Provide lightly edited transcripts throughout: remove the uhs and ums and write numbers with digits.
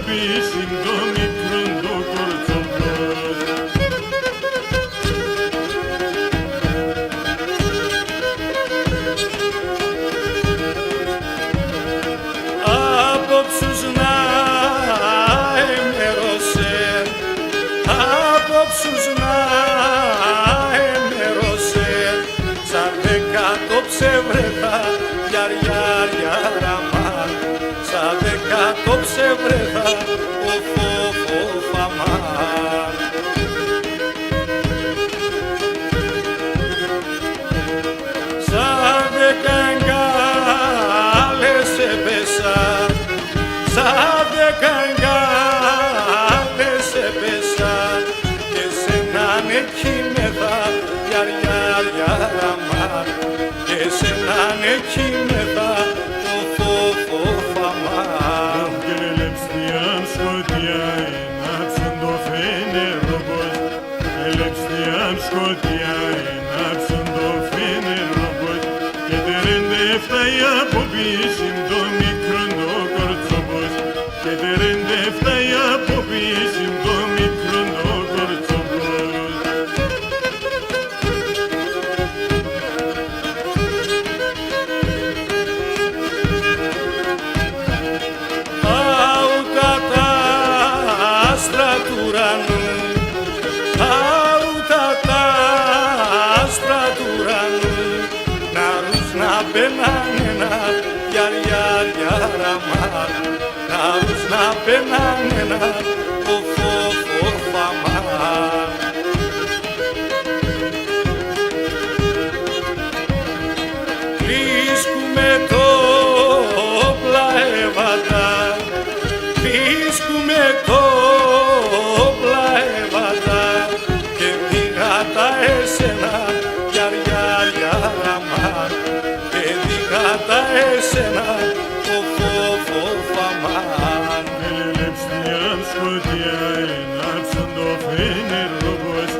πίσω το μικρό το κορτσοπός. Απόψους να ενέρωσε, απόψους να ενέρωσε, σαν δεκάτο ψευρέτα, γιαριαριαραμάν, σαν δεκάτο ψευρέτα, οφοφοφαμάν. Σαν δεκαγκάλες έπεσα, σαν δεκαγκάλες έπεσα και σε έναν εκείμεδα γιαριαριαραμάν και σε έναν εκείμεδα οφοφοφαμάν. Ελευθεριάν σκοτειά ενάψαν το φενερόπος, ελευθεριάν σκοτειά ενάψαν το φενερόπος και τερεντεφτά η αποπίση το μικρό το κορτσοπός και τερεντεφτά η αποπίση το μικρό το κορτσοπός. Άουτα τα άστρα του ουρανού, άουτα τα άστρα του ουρανού, να ρους να πένανε να γιαριαριαραμάν, να ρους να πένανε να οφοφοφαμάν. Βρίσκουμε το πλαέβατα, βρίσκουμε το πλαέβατα και δίγα τα εσένα γιαριαριαραμάν και δίγα τα εσένα οφοφοφαμάν. Ελευθεριάν σκοτειά ενάψαν το φενερόπος,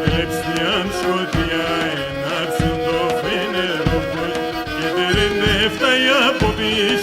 ελευθεριάν σκοτειά ενάψαν το φενερόπος και τερεντεφτά η αποπίση